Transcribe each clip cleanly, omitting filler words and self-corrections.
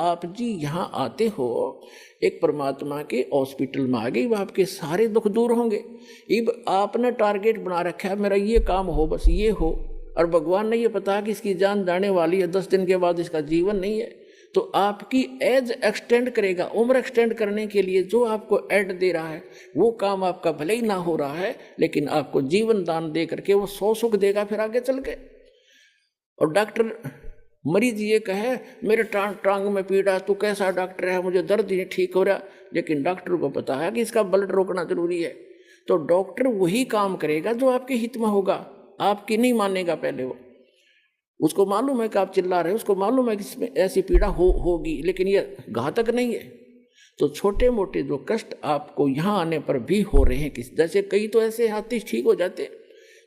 आप जी यहाँ आते हो एक परमात्मा के हॉस्पिटल में आ गए, अब आपके सारे दुख दूर होंगे। अब आपने टारगेट बना रखा है मेरा ये काम हो, बस ये हो, और भगवान ने ये पता कि इसकी जान जाने वाली है, 10 दिन के बाद इसका जीवन नहीं है, तो आपकी एज एक्सटेंड करेगा। उम्र एक्सटेंड करने के लिए जो आपको एड दे रहा है वो काम आपका भले ही ना हो रहा है, लेकिन आपको जीवन दान दे करके वो 100 सुख देगा फिर आगे चल के। और डॉक्टर मरीज ये कहे मेरे टांग में पीड़ा, तू कैसा डॉक्टर है, मुझे दर्द ही ठीक हो रहा, लेकिन डॉक्टर को पता है कि इसका ब्लड रोकना जरूरी है, तो डॉक्टर वही काम करेगा जो आपके हित में होगा, आपकी नहीं मानेगा पहले वो। उसको मालूम है कि आप चिल्ला रहे हो, उसको मालूम है कि इसमें ऐसी पीड़ा होगी, लेकिन ये घातक नहीं है। तो छोटे मोटे जो कष्ट आपको यहाँ आने पर भी हो रहे हैं, किस जैसे कई तो ऐसे हाथी ठीक हो जाते,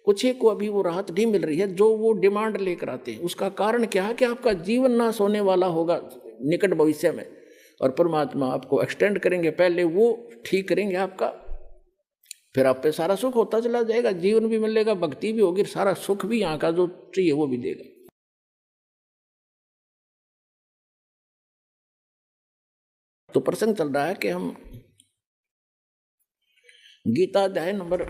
कुछ को अभी वो राहत नहीं मिल रही है जो वो डिमांड लेकर आते हैं। उसका कारण क्या है कि आपका जीवन नाश होने वाला होगा निकट भविष्य में, और परमात्मा आपको एक्सटेंड करेंगे, पहले वो ठीक करेंगे आपका, फिर आप पे सारा सुख होता चला जाएगा, जीवन भी मिलेगा, भक्ति भी होगी, सारा सुख भी यहाँ का जो चाहिए वो भी देगा। तो प्रसंग चल रहा है कि हम गीता अध्याय नंबर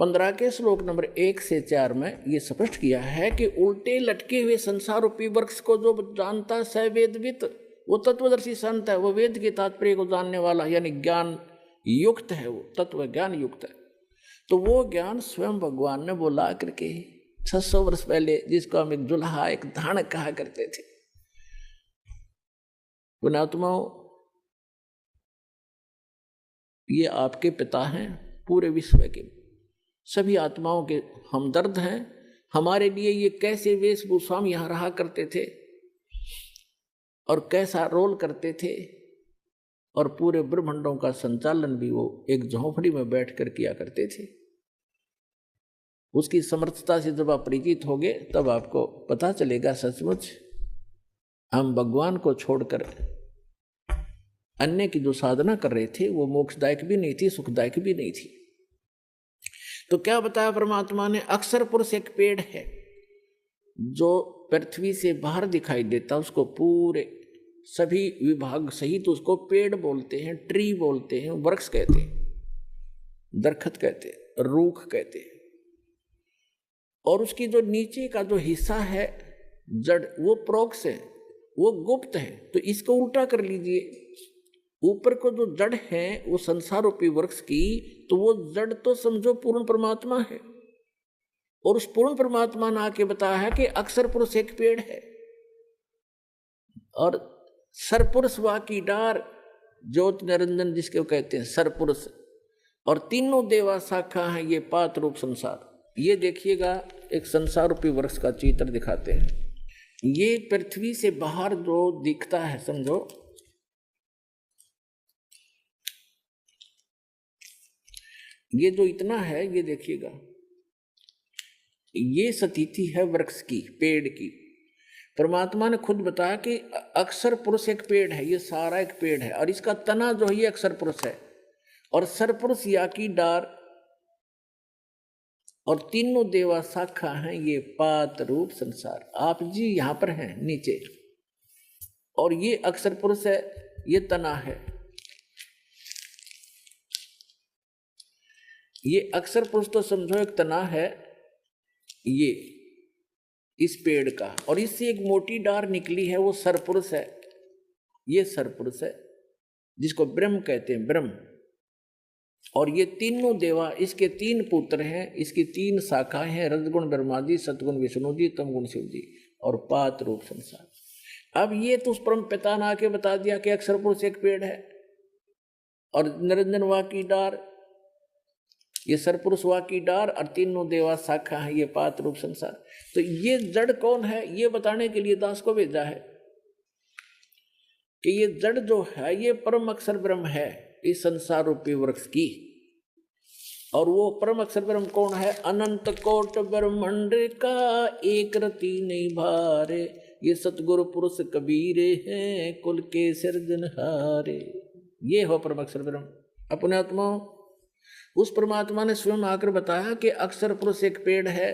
15 के श्लोक नंबर 1 से 4 में ये स्पष्ट किया है कि उल्टे लटके हुए संसार रूपी वृक्ष को जो जानता स वेदवित, वो तत्वदर्शी संत है, वो वेद के तात्पर्य को जानने वाला यानी ज्ञान युक्त है, वो तत्व ज्ञान युक्त है। तो वो ज्ञान स्वयं भगवान ने बोला करके 600 वर्ष पहले, जिसको हम एक जुल्हा एक धान कहा करते थे। पुण्यात्माओं, ये आपके पिता हैं, पूरे विश्व के सभी आत्माओं के हमदर्द हैं। हमारे लिए ये कैसे वेशभूषा में यहाँ रहा करते थे और कैसा रोल करते थे, और पूरे ब्रह्मांडों का संचालन भी वो एक झोंपड़ी में बैठकर किया करते थे। उसकी समर्थता से जब आप परिचित होगे तब आपको पता चलेगा सचमुच हम भगवान को छोड़कर अन्य की जो साधना कर रहे थे वो मोक्षदायक भी नहीं थी, सुखदायक भी नहीं थी। तो क्या बताया परमात्मा ने, अक्षर पुरुष एक पेड़ है जो पृथ्वी से बाहर दिखाई देता, उसको पूरे सभी विभाग सहित उसको पेड़ बोलते हैं, ट्री बोलते हैं, वृक्ष कहते हैं, दरखत कहते हैं, रूख कहते हैं। और उसकी जो नीचे का जो हिस्सा है जड़, वो प्रोक्ष है, वो गुप्त है। तो इसको उल्टा कर लीजिए, ऊपर को जो जड़ है वो संसार रूपी वृक्ष की, तो वो जड़ तो समझो पूर्ण परमात्मा है, और उस पूर्ण परमात्मा ने आके बताया है कि अक्षर पुरुष एक पेड़ है, और सरपुरुष वा की डार, ज्योति निरंजन जिसके कहते हैं सरपुरुष, और तीनों देवा शाखा है ये पात रूप संसार। ये देखिएगा एक संसार रूपी वृक्ष का चित्र दिखाते हैं। ये पृथ्वी से बाहर जो दिखता है समझो, ये जो इतना है ये देखिएगा, ये स्थिति है वृक्ष की, पेड़ की। परमात्मा ने खुद बताया कि अक्षर पुरुष एक पेड़ है, ये सारा एक पेड़ है, और इसका तना जो है ये अक्षर पुरुष है, और सरपुरुष या की डार, और तीनों देवा शाखा हैं ये पात रूप संसार। आप जी यहाँ पर हैं नीचे, और ये अक्षर पुरुष है, ये तना है, ये अक्षर पुरुष तो समझो एक तना है ये इस पेड़ का, और इससे एक मोटी डार निकली है, वो सरपुरुष है, ये सरपुरुष है जिसको ब्रह्म कहते हैं, ब्रह्म। और ये तीनों देवा, इसके 3 पुत्र हैं, इसकी 3 शाखाएं हैं, रजगुण ब्रह्मा जी, सतगुण विष्णु जी, तमगुण शिव जी, और पात रूप संसार। अब ये तो उस परम पिता ने आके बता दिया कि अक्षर पुरुष एक पेड़ है, और निरंजन वा की डार, ये सरपुरुष वा की डार, और तीनों देवा शाखा है ये पात रूप संसार। तो ये जड़ कौन है ये बताने के लिए दास को भेजा है कि ये जड़ जो है ये परम अक्षर ब्रह्म है इस संसार रूपी वृक्ष की। और वो परम अक्षर ब्रह्म कौन है? अनंत कोट ब्रह्मांड का एक रति नहीं भारे, ये सतगुरु पुरुष कबीरे हैं कुल के सिरजनहारे। ये हो परम अक्षर ब्रह्म। अपने आत्मा उस परमात्मा ने स्वयं आकर बताया कि अक्षर पुरुष एक पेड़ है,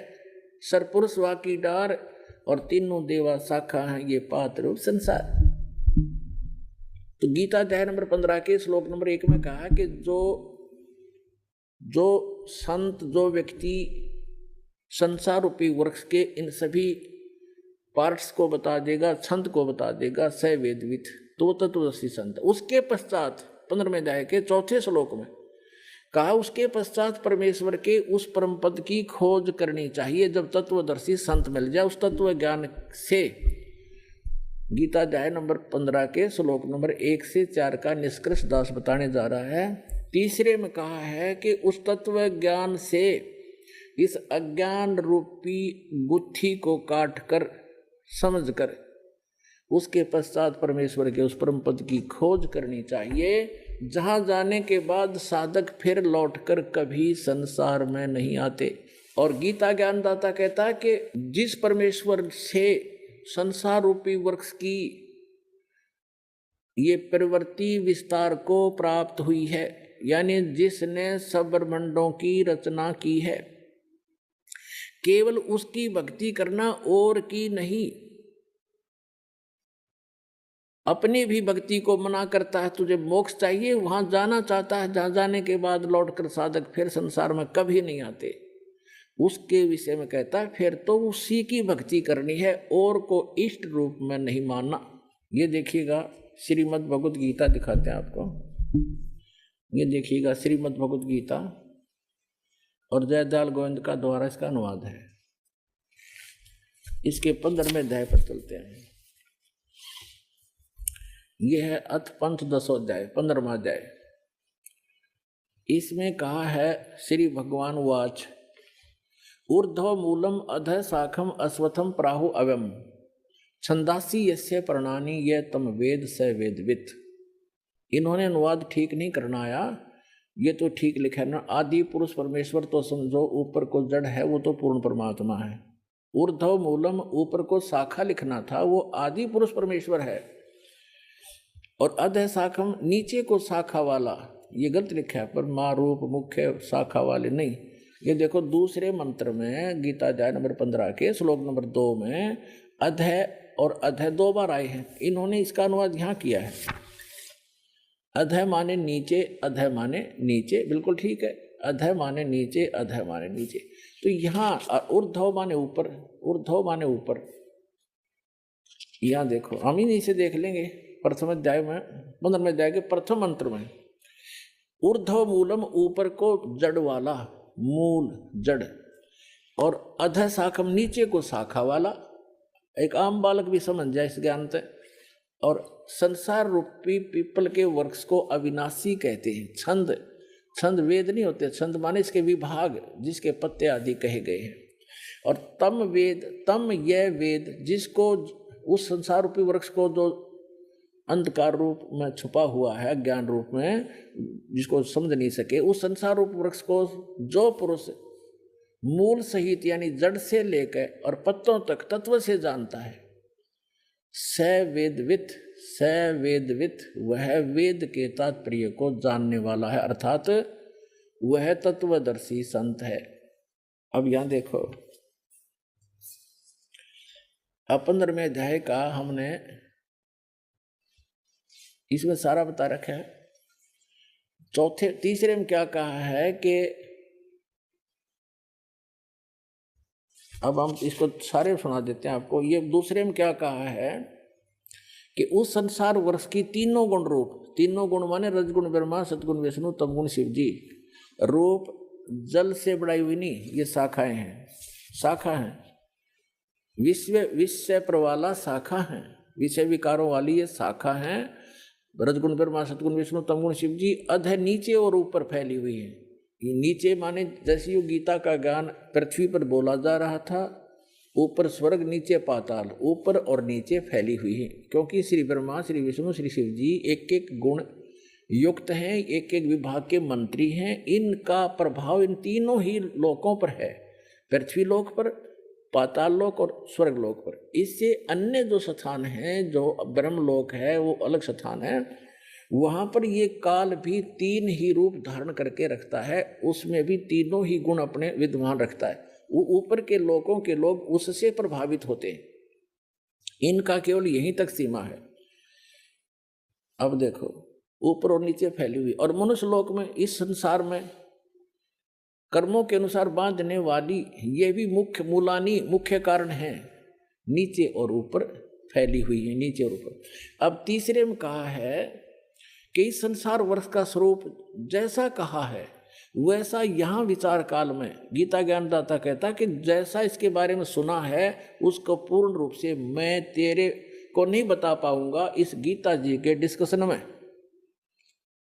सरपुरुष वा की डार, और तीनों देवा शाखा हैं, ये पात्र रूप संसार। तो गीता अध्याय नंबर 15 के श्लोक नंबर 1 में कहा कि जो संत, जो व्यक्ति संसार रूपी वृक्ष के इन सभी पार्ट्स को बता देगा, छंद को बता देगा, स वेदवित, तो तत्वदर्शी संत। उसके पश्चात 15वें अध्याय के 4थे श्लोक में कहा, उसके पश्चात परमेश्वर के उस परम पद की खोज करनी चाहिए। जब तत्वदर्शी संत मिल जाए, उस तत्व ज्ञान से गीता अध्याय नंबर 15 के श्लोक नंबर 1 से 4 का निष्कर्ष दास बताने जा रहा है। तीसरे में कहा है कि उस तत्व ज्ञान से इस अज्ञान रूपी गुत्थी को काट कर, समझ कर, उसके पश्चात परमेश्वर के उस परम पद की खोज करनी चाहिए, जहां जाने के बाद साधक फिर लौटकर कभी संसार में नहीं आते। और गीता ज्ञानदाता कहता है कि जिस परमेश्वर से संसार रूपी वृक्ष की ये प्रवृत्ति विस्तार को प्राप्त हुई है, यानी जिसने सब ब्रह्मांडों की रचना की है, केवल उसकी भक्ति करना और की नहीं। अपनी भी भक्ति को मना करता है, तुझे मोक्ष चाहिए, वहां जाना चाहता है, जहां जाने के बाद लौटकर साधक फिर संसार में कभी नहीं आते, उसके विषय में कहता है फिर तो उसी की भक्ति करनी है और को इष्ट रूप में नहीं मानना। ये देखिएगा श्रीमद् भगवत गीता दिखाते हैं आपको, ये देखिएगा श्रीमद् भगवत गीता और जयदयाल गोविंद का द्वारा इसका अनुवाद है। इसके 15वें अध्याय पर चलते हैं। यह है अथ पंथ 10वां अध्याय, 15वां अध्याय। इसमें कहा है, श्री भगवान वाच, ऊर्ध्व मूलम अधः शाखम अश्वत्थम प्राहु अव्यम छंदासी यस्य प्रणानी ये तम वेद स वेदवित। इन्होंने अनुवाद ठीक नहीं करना आया, ये तो ठीक लिखा है ना, आदि पुरुष परमेश्वर तो समझो, ऊपर को जड़ है वो तो पूर्ण परमात्मा है। ऊर्ध्व मूलम, ऊपर को शाखा लिखना था, वो आदि पुरुष परमेश्वर है। और अधः शाखम, नीचे को शाखा वाला, ये गलत लिखा है, पर माँ रूप मुख्य शाखा वाले नहीं। ये देखो दूसरे मंत्र में गीता अध्याय नंबर 15 के श्लोक नंबर 2 में अधः और अधः 2 बार आए हैं। इन्होंने इसका अनुवाद यहाँ किया है, अधः माने नीचे, अधः माने नीचे, बिल्कुल ठीक है। अधः माने नीचे, अधः माने नीचे। तो यहाँ ऊर्ध्व माने ऊपर, ऊर्ध्व माने ऊपर। यहाँ देखो, हम ही इसे देख लेंगे प्रथम अध्याय में, 15वें अध्याय के प्रथम मंत्र में, ऊर्ध्व मूलम, ऊपर को जड़ वाला, मूल जड़, और अधः शाखम, नीचे को शाखा वाला। एक आम बालक भी समझ जाए इस ज्ञान से। और संसार रूपी पीपल के वृक्ष को अविनाशी कहते हैं। छंद, छंद वेद नहीं होते, छंद माने इसके विभाग, जिसके पत्ते आदि कहे गए हैं। और तम वेद, तम यह वेद, जिसको उस संसार रूपी वृक्ष को जो अंधकार रूप में छुपा हुआ है, ज्ञान रूप में, जिसको समझ नहीं सके, उस संसार रूप वृक्ष को जो पुरुष मूल सहित यानी जड़ से लेकर और पत्तों तक तत्व से जानता है, स वेदवित, स वेदवित, वह वेद के तात्पर्य को जानने वाला है, अर्थात वह तत्वदर्शी संत है। अब यहां देखो, अब 15वें अध्याय का हमने इसमें सारा बता रखा है। तीसरे में क्या कहा है कि अब हम इसको सारे सुना देते हैं आपको। ये दूसरे में क्या कहा है कि उस संसार वृक्ष की तीनों गुण रूप, तीनों गुण माने रजगुण ब्रह्मा, सतगुण विष्णु, तमगुण शिव जी, रूप जल से बढ़ाई हुई नहीं, ये शाखाएं हैं, शाखा हैं। विषय प्रवाला शाखा हैं, विषय विकारों वाली ये शाखा हैं। रजगुण ब्रह्मा, सतगुण विष्णु, तमगुण शिव जी, अधः नीचे और ऊपर फैली हुई है। ये नीचे माने जैसे यो गीता का ज्ञान पृथ्वी पर बोला जा रहा था, ऊपर स्वर्ग, नीचे पाताल, ऊपर और नीचे फैली हुई है। क्योंकि श्री ब्रह्मा, श्री विष्णु, श्री शिव जी एक एक गुण युक्त हैं, एक एक विभाग के मंत्री हैं। इनका प्रभाव इन तीनों ही लोकों पर है, पृथ्वी लोक पर, पाताल लोक और स्वर्ग लोक पर। इससे अन्य जो स्थान हैं, जो ब्रह्म लोक है, वो अलग स्थान है, वहाँ पर ये काल भी तीन ही रूप धारण करके रखता है, उसमें भी तीनों ही गुण अपने विद्यमान रखता है। वो ऊपर के लोकों के लोग उससे प्रभावित होते हैं, इनका केवल यहीं तक सीमा है। अब देखो ऊपर और नीचे फैली हुई, और मनुष्य लोक में, इस संसार में कर्मों के अनुसार बांधने वाली ये भी मुख्य मूलानी मुख्य कारण है, नीचे और ऊपर फैली हुई है, नीचे और ऊपर। अब तीसरे में कहा है कि इस संसार वर्ष का स्वरूप जैसा कहा है वैसा यहाँ विचार काल में गीता ज्ञानदाता कहता कि जैसा इसके बारे में सुना है उसको पूर्ण रूप से मैं तेरे को नहीं बता पाऊंगा इस गीता जी के डिस्कशन में।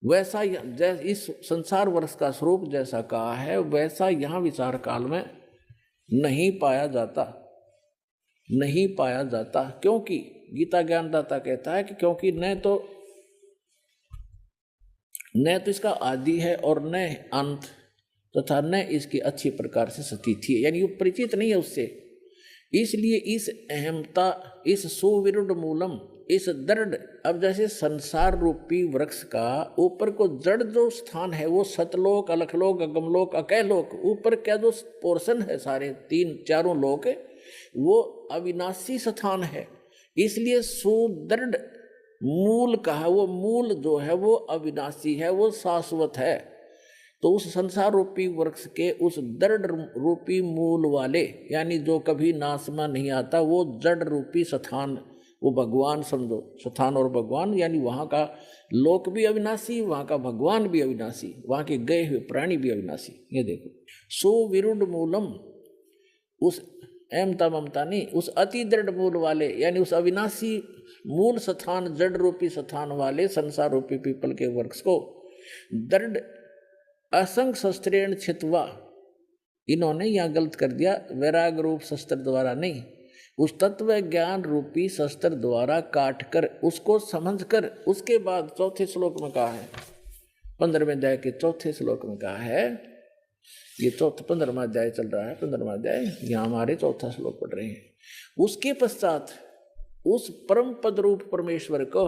वैसा इस संसार वर्ष का स्वरूप जैसा कहा है वैसा यहाँ विचार काल में नहीं पाया जाता, नहीं पाया जाता। क्योंकि गीता ज्ञानदाता कहता है कि क्योंकि न तो इसका आदि है और न अंत, तथा न इसकी अच्छी प्रकार से स्थिति है, यानी वो परिचित नहीं है उससे। इसलिए इस अहमता, इस सुविरुद्ध मूलम, इस दृढ़, अब जैसे संसार रूपी वृक्ष का ऊपर को जड़ जो स्थान है वो सतलोक, अलखलोक, अगमलोक, अकैलोक, ऊपर क्या जो पोर्शन है सारे तीन चारों लोक वो अविनाशी स्थान है। इसलिए सुदृढ़ मूल कहा, वो मूल जो है वो अविनाशी है, वो शाश्वत है। तो उस संसार रूपी वृक्ष के उस दृढ़ रूपी मूल वाले, यानी जो कभी नाश में नहीं आता, वो जड़ रूपी स्थान, वो भगवान समझो, स्थान और भगवान, यानी वहाँ का लोक भी अविनाशी, वहाँ का भगवान भी अविनाशी, वहाँ के गए हुए प्राणी भी अविनाशी। ये देखो सुविरुद्ध मूलम, उस अहमता ममता नहीं, उस अति दृढ़ मूल वाले, यानी उस अविनाशी मूल स्थान, जड़ रूपी स्थान वाले संसार रूपी पीपल के वृक्ष को दृढ़ असंग शस्त्रेण छित्वा, इन्होंने यहाँ गलत कर दिया, वैराग रूप शस्त्र द्वारा नहीं, उस तत्व ज्ञान रूपी शस्त्र द्वारा काट कर, उसको समझ कर, उसके बाद चौथे श्लोक में कहा है, 15वें अध्याय के चौथे श्लोक में कहा है, ये 15वां अध्याय चल रहा है, 15वां अध्याय, यहाँ हमारे चौथा श्लोक पढ़ रहे हैं। उसके पश्चात उस परम पद रूप परमेश्वर को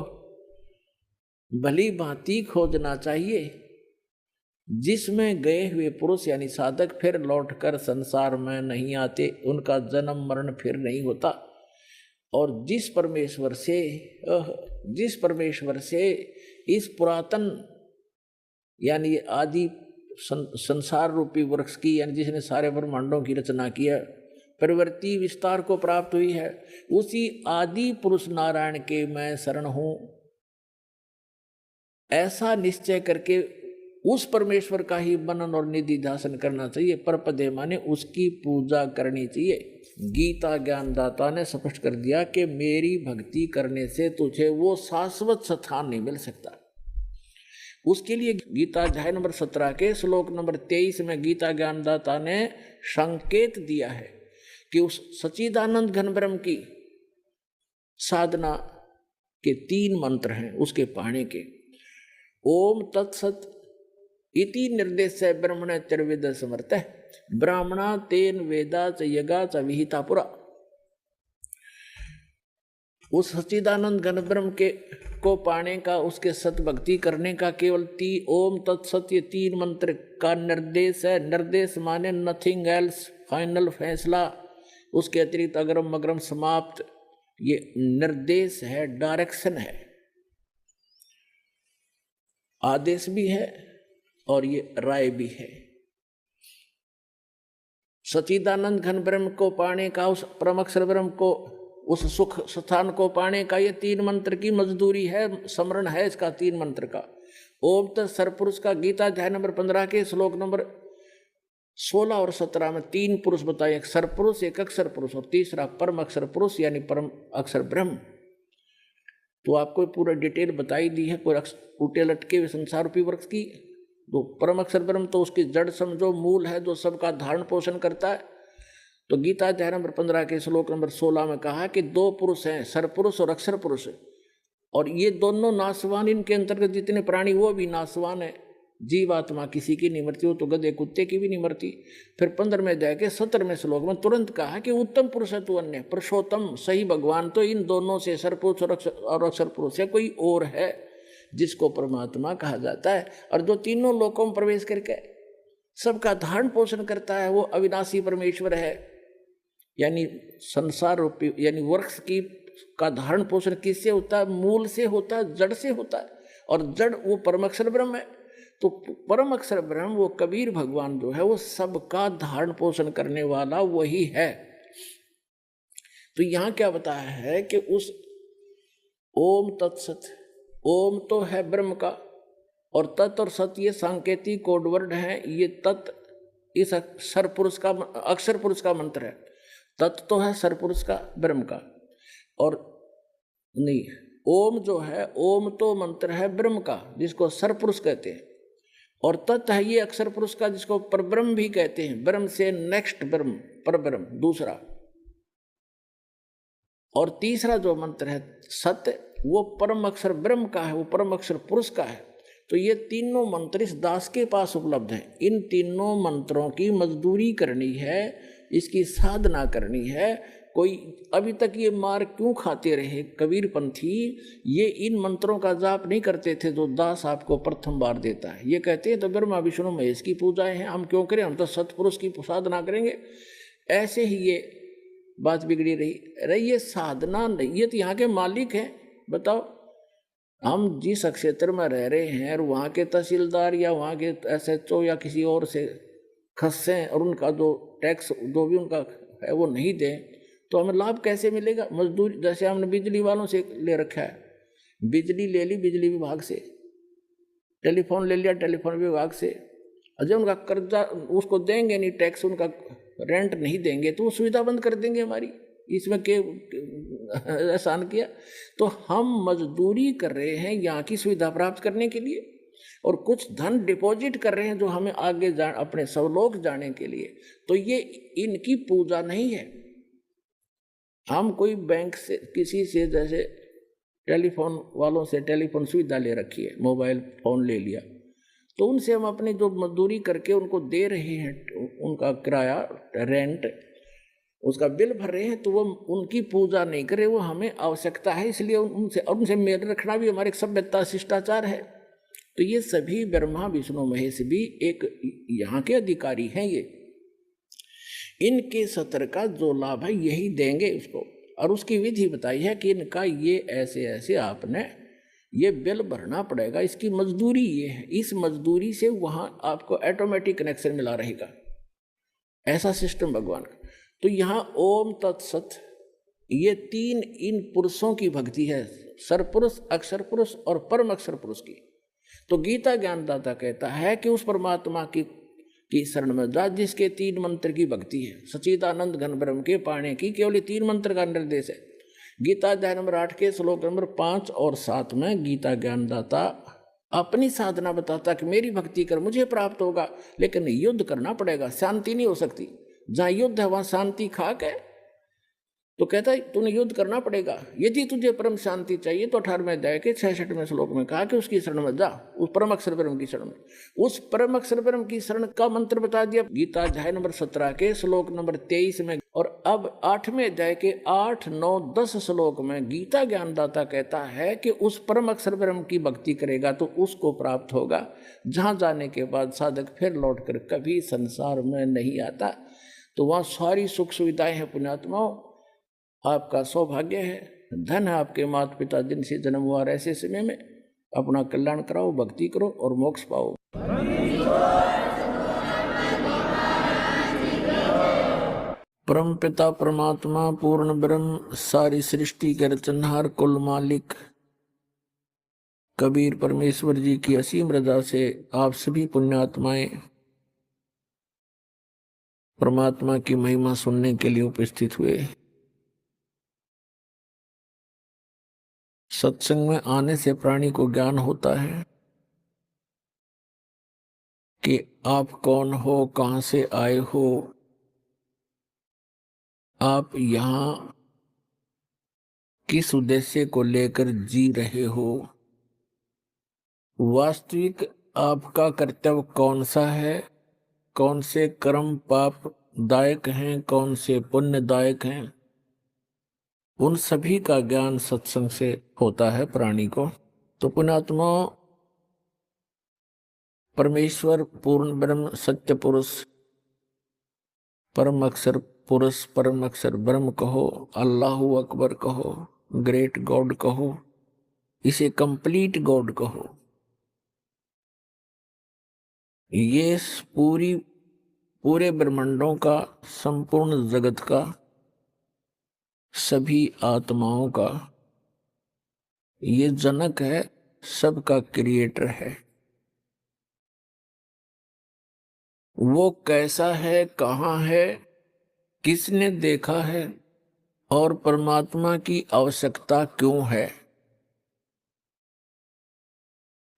भली भांति खोजना चाहिए, जिसमें गए हुए पुरुष यानी साधक फिर लौटकर संसार में नहीं आते, उनका जन्म मरण फिर नहीं होता, और जिस परमेश्वर से इस पुरातन यानी आदि संसार रूपी वृक्ष की, यानी जिसने सारे ब्रह्मांडों की रचना की है, प्रवृत्ति विस्तार को प्राप्त हुई है, उसी आदि पुरुष नारायण के मैं शरण हूं, ऐसा निश्चय करके उस परमेश्वर का ही मनन और निधि ध्यान करना चाहिए। परपदे माने उसकी पूजा करनी चाहिए। गीता ज्ञानदाता ने स्पष्ट कर दिया कि मेरी भक्ति करने से तुझे वो शाश्वत स्थान नहीं मिल सकता। उसके लिए गीता अध्याय नंबर 17 के श्लोक नंबर 23 में गीता ज्ञानदाता ने संकेत दिया है कि उस सच्चिदानंद घन ब्रह्म की साधना के 3 मंत्र हैं उसके पाने के। ओम तत्सत इति निर्देश ब्रह्मण चर्वेद समर्थ ब्राह्मणा तेन वेदा च यगा च विहिता पुरा। उस सच्चिदानंद घन ब्रह्म के को पाने का, उसके सत भक्ति करने का केवल ओम तत्सत ये 3 मंत्र का निर्देश है। निर्देश माने नथिंग एल्स, फाइनल फैसला, उसके अतिरिक्त अग्रम अग्रम समाप्त, ये निर्देश है, डायरेक्शन है, आदेश भी है और ये राय भी है। सच्चिदानंद घन ब्रह्म को पाने का, उस परम अक्षर ब्रह्म को, उस सुख स्थान को पाने का ये 3 मंत्र की मजदूरी है, स्मरण है इसका 3 मंत्र का। ओम तत् सरपुरुष का गीता अध्याय नंबर 15 के श्लोक नंबर 16 और 17 में 3 पुरुष बताए, एक सरपुरुष, एक अक्षर पुरुष और तीसरा परम अक्षर पुरुष यानी परम अक्षर ब्रह्म। तो आपको पूरा डिटेल बताई दी है, कोई टूटे लटके हुए संसार रूपी वृक्ष की। तो परम अक्षर ब्रह्म तो उसकी जड़ समझो, मूल है जो सबका धारण पोषण करता है। तो गीता अध्याय नंबर 15 के श्लोक नंबर 16 में कहा कि 2 पुरुष हैं, सरपुरुष और अक्षर पुरुष, और ये दोनों नाशवान, इनके अंतर्गत जितने प्राणी वो भी नाशवान है। जीवात्मा किसी की नहीं मरती, हो तो गधे कुत्ते की भी नहीं मरती। फिर 15वें अध्याय के 17वें श्लोक में तुरंत कहा कि उत्तम पुरुष है तू अन्य, पुरुषोत्तम सही भगवान तो इन दोनों से, सरपुरुष और अक्षर पुरुष है, कोई और है जिसको परमात्मा कहा जाता है, और जो तीनों लोकों में प्रवेश करके सबका धारण पोषण करता है, वो अविनाशी परमेश्वर है। यानी संसार रूपी, यानी वृक्ष की का धारण पोषण किससे होता है? मूल से होता है, जड़ से होता है, और जड़ वो परम अक्षर ब्रह्म है। तो परम अक्षर ब्रह्म वो कबीर भगवान जो है वो सबका धारण पोषण करने वाला वही है। तो यहां क्या बताया है कि उस ओम तत्सत, ओम तो है ब्रह्म का, और तत् और सत ये सांकेतिक कोड वर्ड है। ये तत् इस सरपुरुष का, अक्षर पुरुष का मंत्र है। तत् तो है सरपुरुष का, ब्रह्म का, और नहीं, ओम जो है, ओम तो मंत्र है ब्रह्म का जिसको सरपुरुष कहते हैं, और तत् है ये अक्षर पुरुष का जिसको परब्रह्म भी कहते हैं। ब्रह्म से नेक्स्ट ब्रह्म, परब्रह्म दूसरा। और तीसरा जो मंत्र है सत्य, वो परम अक्षर ब्रह्म का है, वो परम अक्षर पुरुष का है। तो ये तीनों मंत्र इस दास के पास उपलब्ध हैं। इन तीनों मंत्रों की मजदूरी करनी है, इसकी साधना करनी है। कोई अभी तक ये मार क्यों खाते रहे कबीर पंथी? ये इन मंत्रों का जाप नहीं करते थे जो दास आपको प्रथम बार देता है। ये कहते हैं तो ब्रह्मा विष्णु महेश की पूजाएं हैं, हम क्यों करें, हम तो सतपुरुष की साधना करेंगे। ऐसे ही ये बात बिगड़ी रही। ये साधना नहीं, ये तो यहाँ के मालिक हैं। बताओ, हम जिस क्षेत्र में रह रहे हैं और वहाँ के तहसीलदार या वहाँ के SHO या किसी और से खस्सें और उनका जो टैक्स जो भी उनका है वो नहीं दें, तो हमें लाभ कैसे मिलेगा? मजदूरी, जैसे हमने बिजली वालों से ले रखा है, बिजली ले ली बिजली विभाग से, टेलीफोन ले लिया टेलीफोन विभाग से, और जब उनका कर्जा उसको देंगे नहीं, टैक्स उनका रेंट नहीं देंगे, तो वो सुविधा बंद कर देंगे हमारी। इसमें के एहसान किया? तो हम मजदूरी कर रहे हैं यहाँ की सुविधा प्राप्त करने के लिए, और कुछ धन डिपॉजिट कर रहे हैं जो हमें आगे अपने स्वलोक जाने के लिए। तो ये इनकी पूजा नहीं है। हम कोई बैंक से, किसी से, जैसे टेलीफोन वालों से टेलीफोन सुविधा ले रखी है, मोबाइल फोन ले लिया, तो उनसे हम अपनी जो मजदूरी करके उनको दे रहे हैं, उनका किराया, रेंट, उसका बिल भर रहे हैं, तो वो उनकी पूजा नहीं करे, वो हमें आवश्यकता है, इसलिए उनसे मेल रखना भी हमारे सभ्यता शिष्टाचार है। तो ये सभी ब्रह्मा विष्णु महेश भी एक यहाँ के अधिकारी हैं। ये इनके सत्र का जो लाभ है यही देंगे उसको, और उसकी विधि बताई है कि इनका ये ऐसे ऐसे आपने ये बिल भरना पड़ेगा, इसकी मजदूरी ये है, इस मजदूरी से वहाँ आपको ऑटोमेटिक कनेक्शन मिला रहेगा। ऐसा सिस्टम भगवान का। तो यहाँ ओम तत्सत, ये तीन इन पुरुषों की भक्ति है, सरपुरुष, अक्षर पुरुष और परम अक्षर पुरुष की। तो गीता ज्ञानदाता कहता है कि उस परमात्मा की शरण में जा जिसके तीन मंत्र की भक्ति है। सच्चिदानंद घन ब्रह्म के पाने की केवल 3 मंत्र का निर्देश है। गीता अध्याय नंबर 8 के श्लोक नंबर 5 और 7 में गीता ज्ञानदाता अपनी साधना बताता कि मेरी भक्ति कर मुझे प्राप्त होगा, लेकिन युद्ध करना पड़ेगा, शांति नहीं हो सकती। जहाँ युद्ध है वहाँ शांति खाक है। तो कहता है तूने युद्ध करना पड़ेगा, यदि तुझे परम शांति चाहिए तो 18वें अध्याय के 66वें श्लोक में कहा कि उसकी शरण में जा, उस परम अक्षर ब्रह्म की शरण में। उस परम अक्षर ब्रह्म की शरण का मंत्र बता दिया गीता अध्याय नंबर 17 के श्लोक नंबर 23 में। और अब 8वें अध्याय के 8, 9, 10 श्लोक में गीता ज्ञानदाता कहता है कि उस परम अक्षर ब्रह्म की भक्ति करेगा तो उसको प्राप्त होगा, जहाँ जाने के बाद साधक फिर लौट कर कभी संसार में नहीं आता। तो वहाँ सारी सुख सुविधाएं हैं। पुण्यात्माओं, आपका सौभाग्य है, धन है आपके माता पिता जिनसे जन्म हुआ ऐसे समय में। अपना कल्याण कराओ, भक्ति करो और मोक्ष पाओ। परम पिता परमात्मा पूर्ण ब्रह्म सारी सृष्टि के रचनहार कुल मालिक कबीर परमेश्वर जी की असीम रजा से आप सभी पुण्यात्माएं परमात्मा की महिमा सुनने के लिए उपस्थित हुए। सत्संग में आने से प्राणी को ज्ञान होता है कि आप कौन हो, कहां से आए हो, आप यहां किस उद्देश्य को लेकर जी रहे हो, वास्तविक आपका कर्तव्य कौन सा है, कौन से कर्म पाप दायक हैं, कौन से पुण्यदायक हैं। उन सभी का ज्ञान सत्संग से होता है प्राणी को। तो पुण्यात्मा, परमेश्वर पूर्ण ब्रह्म सत्य पुरुष परम अक्षर पुरुष परम अक्षर ब्रह्म कहो, अल्लाहु अकबर कहो, ग्रेट गॉड कहो, इसे कंप्लीट गॉड कहो। ये पूरे ब्रह्मांडों का, संपूर्ण जगत का, सभी आत्माओं का ये जनक है, सबका क्रिएटर है। वो कैसा है, कहाँ है, किसने देखा है और परमात्मा की आवश्यकता क्यों है,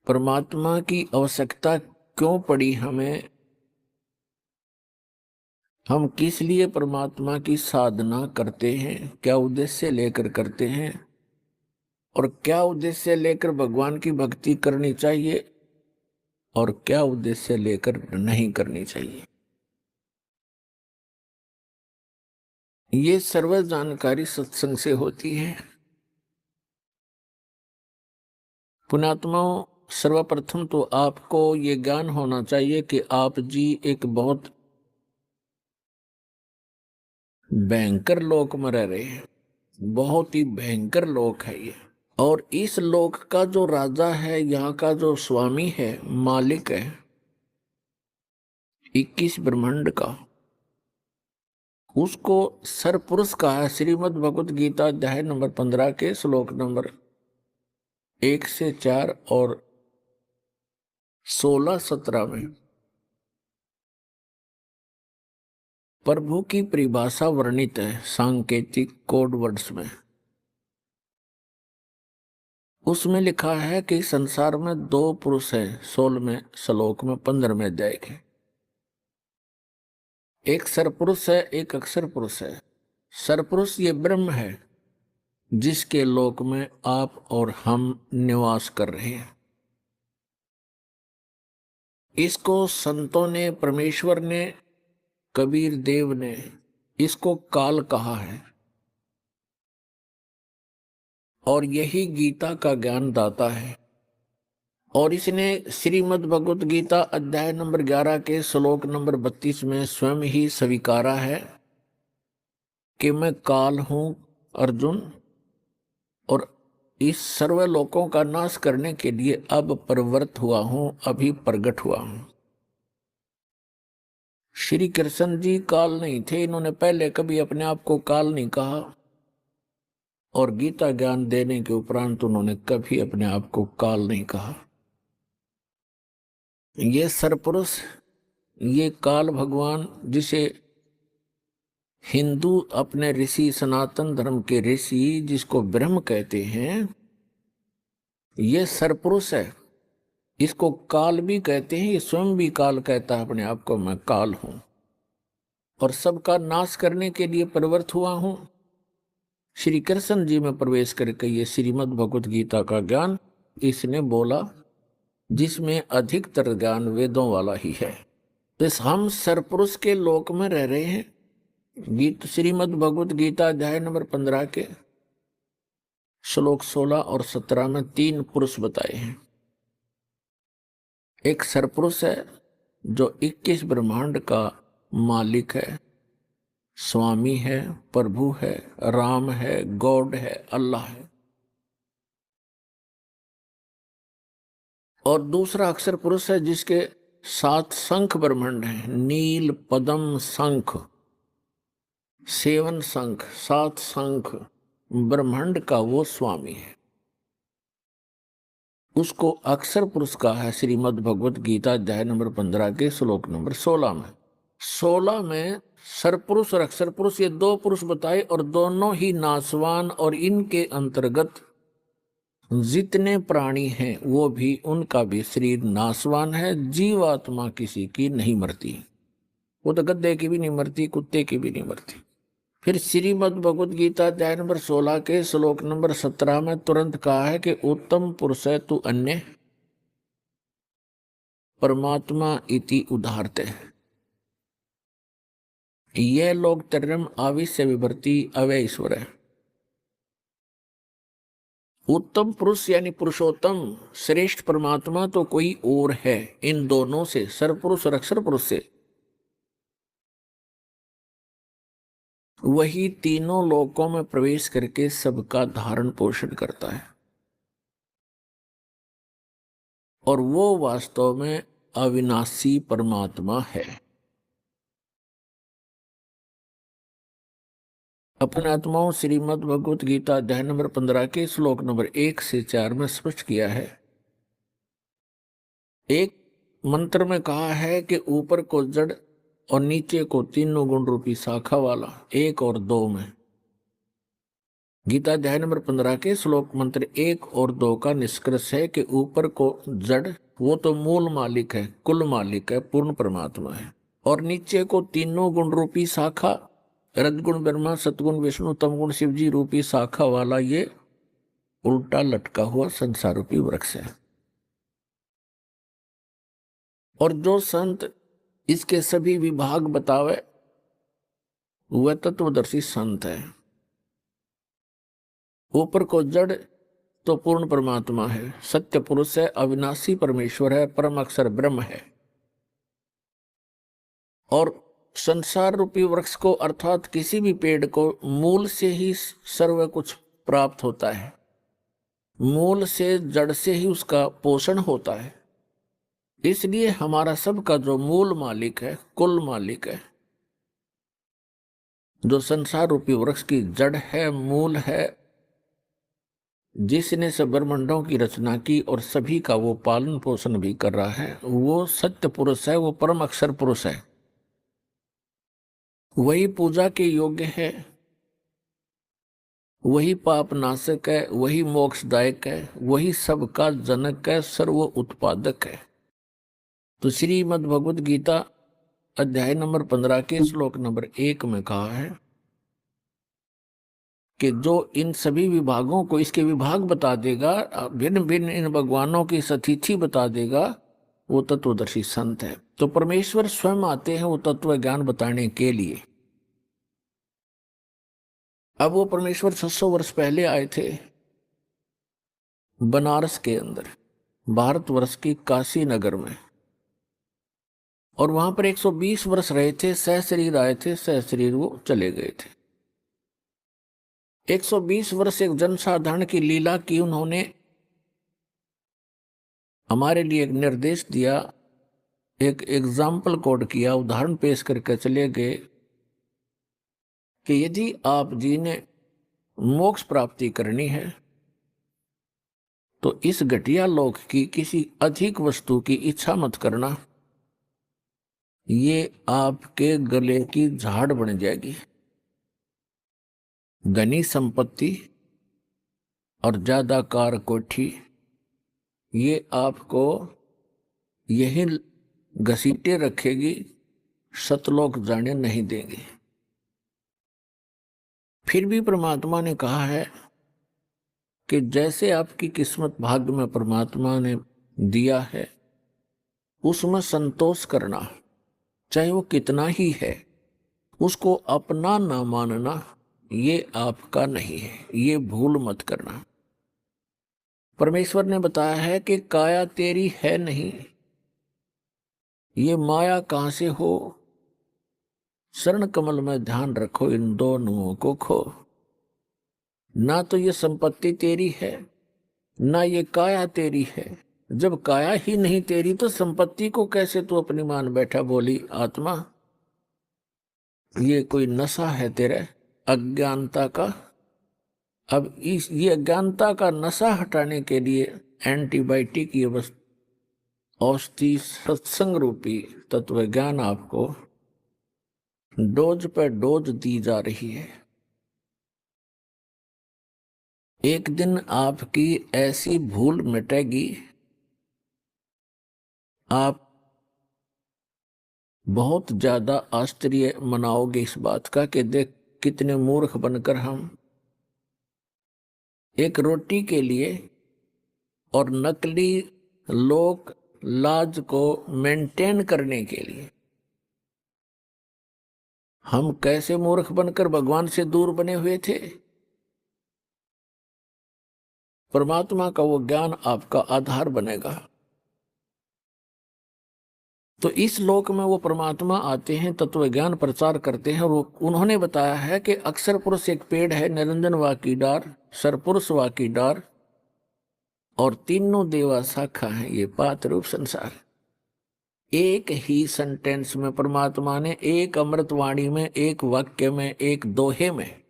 परमात्मा की आवश्यकता क्यों पड़ी हमें, हम किस लिए परमात्मा की साधना करते हैं, क्या उद्देश्य लेकर करते हैं और क्या उद्देश्य लेकर भगवान की भक्ति करनी चाहिए और क्या उद्देश्य लेकर नहीं करनी चाहिए। ये सर्व जानकारी सत्संग से होती है। पुण्यात्माओं, सर्वप्रथम तो आपको ये ज्ञान होना चाहिए कि आप जी एक बहुत भयंकर लोक में रह रहे हैं। बहुत ही भयंकर लोक है ये। और इस लोक का जो राजा है, यहाँ का जो स्वामी है, मालिक है 21 ब्रह्मांड का, उसको सरपुरुष कहा है। श्रीमद् भगवत गीता अध्याय नंबर 15 के श्लोक नंबर 1 से 4 और 16-17 में प्रभु की परिभाषा वर्णित है सांकेतिक कोड वर्ड्स में। उसमें लिखा है कि संसार में 2 पुरुष हैं, 16वें श्लोक में 15वें अध्याय के। एक सरपुरुष है, एक अक्षर पुरुष है। सरपुरुष ये ब्रह्म है जिसके लोक में आप और हम निवास कर रहे हैं। इसको संतों ने, परमेश्वर ने, कबीर देव ने इसको काल कहा है और यही गीता का ज्ञान दाता है। और इसने श्रीमद् भगवत गीता अध्याय नंबर 11 के श्लोक नंबर 32 में स्वयं ही स्वीकारा है कि मैं काल हूं अर्जुन, और इस सर्व लोकों का नाश करने के लिए अब प्रवृत्त हुआ हूं, अभी प्रकट हुआ हूं। श्री कृष्ण जी काल नहीं थे, इन्होंने पहले कभी अपने आप को काल नहीं कहा और गीता ज्ञान देने के उपरांत उन्होंने कभी अपने आप को काल नहीं कहा। ये सरपुरुष, ये काल भगवान, जिसे हिंदू अपने ऋषि, सनातन धर्म के ऋषि जिसको ब्रह्म कहते हैं, ये सरपुरुष है। इसको काल भी कहते हैं, ये स्वयं भी काल कहता है अपने आप को, मैं काल हूं और सबका नाश करने के लिए प्रवृत्त हुआ हूं। श्री कृष्ण जी में प्रवेश करके ये श्रीमद् भगवत गीता का ज्ञान इसने बोला, जिसमें अधिकतर ज्ञान वेदों वाला ही है। तो हम सरपुरुष के लोक में रह रहे हैं। गीत श्रीमद् भगवत गीता अध्याय नंबर 15 के श्लोक 16 और 17 में 3 पुरुष बताए हैं। एक सरपुरुष है जो 21 ब्रह्मांड का मालिक है, स्वामी है, प्रभु है, राम है, गॉड है, अल्लाह है। और दूसरा अक्षर पुरुष है जिसके 7 शंख ब्रह्मांड हैं, नील, पद्म, शंख, 7 शंख, 7 शंख ब्रह्मांड का वो स्वामी है। उसको अक्षर पुरुष कहा है श्रीमद् भगवत गीता अध्याय नंबर 15 के श्लोक नंबर 16 में। 16 में सरपुरुष और अक्षर पुरुष ये 2 पुरुष बताए और दोनों ही नाशवान, और इनके अंतर्गत जितने प्राणी हैं वो भी, उनका भी शरीर नाशवान है। जीवात्मा किसी की नहीं मरती, वो तो गद्दे की भी नहीं मरती, कुत्ते की भी नहीं मरती। फिर श्रीमद् भगवत गीता अध्याय नंबर 16 के श्लोक नंबर 17 में तुरंत कहा है कि उत्तम पुरुष है तू अन्य परमात्मा इति उदाहरते। यह लोग तरम आविश्य विभर्ति अवय ईश्वर है। उत्तम पुरुष यानी पुरुषोत्तम, श्रेष्ठ परमात्मा तो कोई और है इन दोनों से, सरपुरुष और अक्षर पुरुष से। वही तीनों लोकों में प्रवेश करके सबका धारण पोषण करता है, और वो वास्तव में अविनाशी परमात्मा है। अपने आत्माओं श्रीमद् भगवत गीता अध्याय नंबर 15 के श्लोक नंबर 1 से 4 में स्पष्ट किया है। एक मंत्र में कहा है कि ऊपर को जड़ और नीचे को तीनों गुण रूपी शाखा वाला, 1 और 2 में। गीता अध्याय नंबर 15 के श्लोक मंत्र 1 और 2 का निष्कर्ष है कि ऊपर को जड़, वो तो मूल मालिक है, कुल मालिक है, पूर्ण परमात्मा है, और नीचे को तीनों गुण रूपी शाखा, रजगुण ब्रह्मा, सतगुण विष्णु, तमगुण शिव जी रूपी शाखा वाला ये उल्टा लटका हुआ संसार रूपी वृक्ष है। और जो संत इसके सभी विभाग बतावे वह तत्वदर्शी संत है। ऊपर को जड़ तो पूर्ण परमात्मा है, सत्य पुरुष है, अविनाशी परमेश्वर है, परम अक्षर ब्रह्म है। और संसार रूपी वृक्ष को अर्थात किसी भी पेड़ को मूल से ही सर्व कुछ प्राप्त होता है, मूल से जड़ से ही उसका पोषण होता है। इसलिए हमारा सबका जो मूल मालिक है, कुल मालिक है, जो संसार रूपी वृक्ष की जड़ है, मूल है, जिसने सब ब्रह्मांडों की रचना की और सभी का वो पालन पोषण भी कर रहा है, वो सत्य पुरुष है, वो परम अक्षर पुरुष है। वही पूजा के योग्य है, वही पाप नाशक है, वही मोक्षदायक है, वही सबका जनक है, सर्व उत्पादक है। तो श्रीमद् भगवद गीता अध्याय नंबर 15 के श्लोक नंबर 1 में कहा है कि जो इन सभी विभागों को, इसके विभाग बता देगा, भिन्न भिन्न इन भगवानों की सतिथि बता देगा, वो तत्वदर्शी संत है। तो परमेश्वर स्वयं आते हैं वो तत्व ज्ञान बताने के लिए। अब वो परमेश्वर 600 वर्ष पहले आए थे बनारस के अंदर, भारतवर्ष की काशी नगर में, और वहां पर 120 वर्ष रहे थे, सहशरीर आए थे, सहशरीर वो चले गए थे। 120 वर्ष एक जनसाधारण की लीला की उन्होंने, हमारे लिए एक निर्देश दिया, एक एग्जाम्पल कोड किया, उदाहरण पेश करके चले गए कि यदि आप जी ने मोक्ष प्राप्ति करनी है तो इस घटिया लोक की किसी अधिक वस्तु की इच्छा मत करना, ये आपके गले की झाड़ बन जाएगी। घनी संपत्ति और ज्यादा कार कोठी ये आपको यही घसीटे रखेगी, सतलोक जाने नहीं देंगे। फिर भी परमात्मा ने कहा है कि जैसे आपकी किस्मत भाग्य में परमात्मा ने दिया है उसमें संतोष करना, चाहे वो कितना ही है, उसको अपना ना मानना, ये आपका नहीं है, ये भूल मत करना। परमेश्वर ने बताया है कि काया तेरी है नहीं, ये माया कहां से हो, शरण कमल में ध्यान रखो, इन दोनों को खो। ना तो ये संपत्ति तेरी है, ना ये काया तेरी है। जब काया ही नहीं तेरी तो संपत्ति को कैसे तू अपनी मान बैठा। बोली आत्मा, ये कोई नशा है तेरे अज्ञानता का। अब ये अज्ञानता का नशा हटाने के लिए एंटीबायोटिक ये औषधि सत्संग रूपी तत्व ज्ञान आपको डोज पर डोज दी जा रही है। एक दिन आपकी ऐसी भूल मिटेगी, आप बहुत ज्यादा आश्चर्य मनाओगे इस बात का कि देख कितने मूर्ख बनकर हम एक रोटी के लिए और नकली लोक लाज को मेंटेन करने के लिए हम कैसे मूर्ख बनकर भगवान से दूर बने हुए थे। परमात्मा का वो ज्ञान आपका आधार बनेगा। तो इस लोक में वो परमात्मा आते हैं, तत्व ज्ञान प्रचार करते हैं। और वो उन्होंने बताया है कि अक्षर पुरुष एक पेड़ है, निरंजन वा की डार, सरपुरुष वा की डार, और तीनों देवा शाखा है, ये पात रूप संसार। एक ही सेंटेंस में परमात्मा ने, एक अमृतवाणी में, एक वाक्य में, एक दोहे में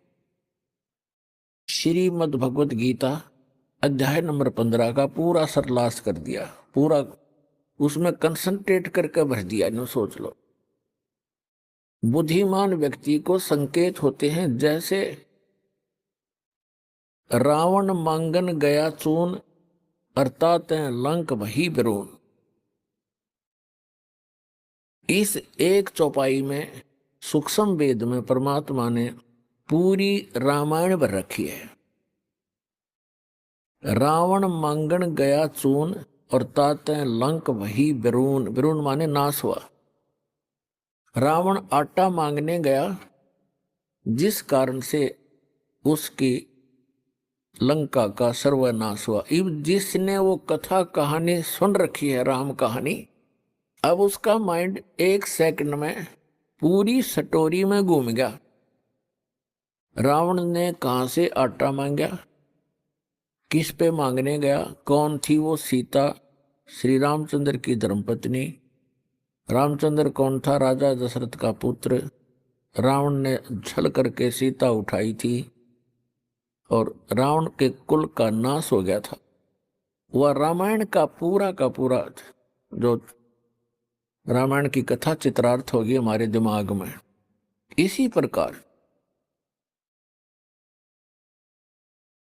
श्रीमद् भगवत गीता अध्याय नंबर 15 का पूरा सरलास कर दिया, पूरा उसमें कंसंट्रेट करके भर दिया। नो सोच लो, बुद्धिमान व्यक्ति को संकेत होते हैं, जैसे रावण मांगन गया चून, अर्थात लंक वही बिरून। इस एक चौपाई में सूक्ष्म वेद में परमात्मा ने पूरी रामायण भर रखी है। रावण मांगन गया चून और तात लंक वही बिरून, बिरून माने नाश हुआ। रावण आटा मांगने गया, जिस कारण से उसकी लंका का सर्वनाश हुआ। जिसने वो कथा कहानी सुन रखी है, राम कहानी, अब उसका माइंड एक सेकंड में पूरी स्टोरी में घूम गया। रावण ने कहां से आटा मांगा, किस पे मांगने गया, कौन थी वो सीता, श्री रामचंद्र की धर्मपत्नी। रामचंद्र कौन था, राजा दशरथ का पुत्र। रावण ने छल करके सीता उठाई थी और रावण के कुल का नाश हो गया था। वह रामायण का पूरा जो रामायण की कथा चित्रार्थ होगी हमारे दिमाग में। इसी प्रकार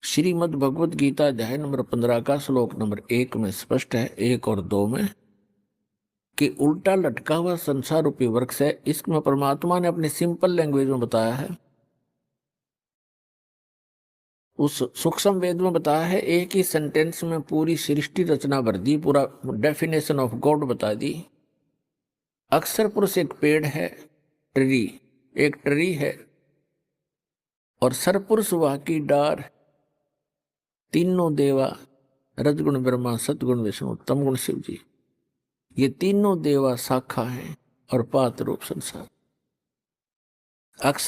श्रीमद् भगवत गीता अध्याय नंबर 15 का श्लोक नंबर 1 में स्पष्ट है, 1 और 2 में, कि उल्टा लटका हुआ संसार रूपी वृक्ष है। इसमें परमात्मा ने अपने सिंपल लैंग्वेज में बताया है, उस सूक्ष्म वेद में बताया है, एक ही सेंटेंस में पूरी सृष्टि रचना भर दी, पूरा डेफिनेशन ऑफ गॉड बता दी। अक्षर पुरुष एक पेड़ है, ट्री, एक ट्री है, और सरपुरुष वह की डार, तीनों देवा, रजगुण ब्रह्मा, सतगुण विष्णु, तमगुण शिव जी, ये तीनों देवा शाखा हैं और पात रूप संसार।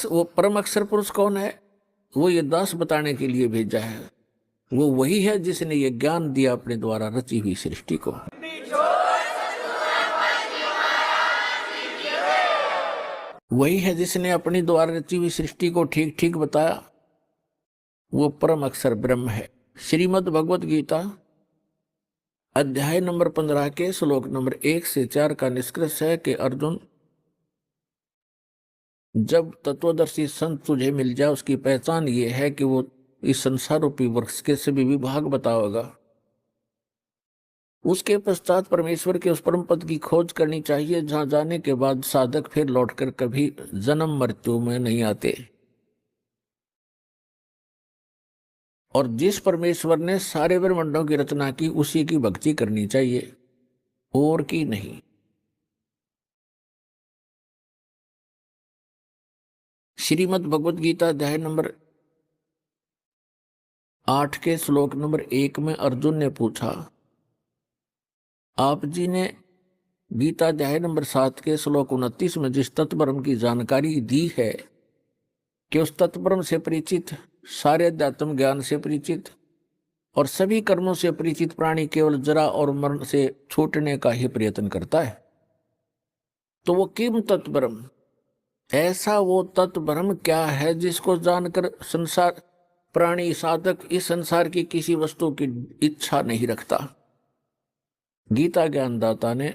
वो परम अक्षर पुरुष कौन है, वो ये दास बताने के लिए भेजा है। वो वही है जिसने ये ज्ञान दिया अपने द्वारा रची हुई सृष्टि को। वही है जिसने अपनी द्वारा रची हुई सृष्टि को ठीक ठीक बताया, वो परम अक्षर ब्रह्म है। श्रीमद् भगवत गीता अध्याय नंबर 15 के श्लोक नंबर 1 से 4 का निष्कर्ष है कि अर्जुन, जब तत्वदर्शी संत तुझे मिल जाए, उसकी पहचान ये है कि वो इस संसार रूपी वृक्ष के सभी विभाग बताओगा। उसके पश्चात परमेश्वर के उस परम पद की खोज करनी चाहिए, जहां जाने के बाद साधक फिर लौटकर कभी जन्म मृत्यु में नहीं आते। और जिस परमेश्वर ने सारे ब्रह्मांडों की रचना की, उसी की भक्ति करनी चाहिए, और की नहीं। श्रीमद् भगवत गीता अध्याय नंबर 8 के श्लोक नंबर 1 में अर्जुन ने पूछा, आप जी ने गीता अध्याय नंबर 7 के श्लोक 29 में जिस तत्ब्रह्म की जानकारी दी है कि उस तत्ब्रह्म से परिचित, सारे अध्यात्म ज्ञान से परिचित और सभी कर्मों से परिचित प्राणी केवल जरा और मरण से छूटने का ही प्रयत्न करता है। तो वो किम तत्ब्रह्म, ऐसा वो तत्ब्रह्म क्या है जिसको जानकर संसार प्राणी साधक इस संसार की किसी वस्तु की इच्छा नहीं रखता। गीता ज्ञानदाता ने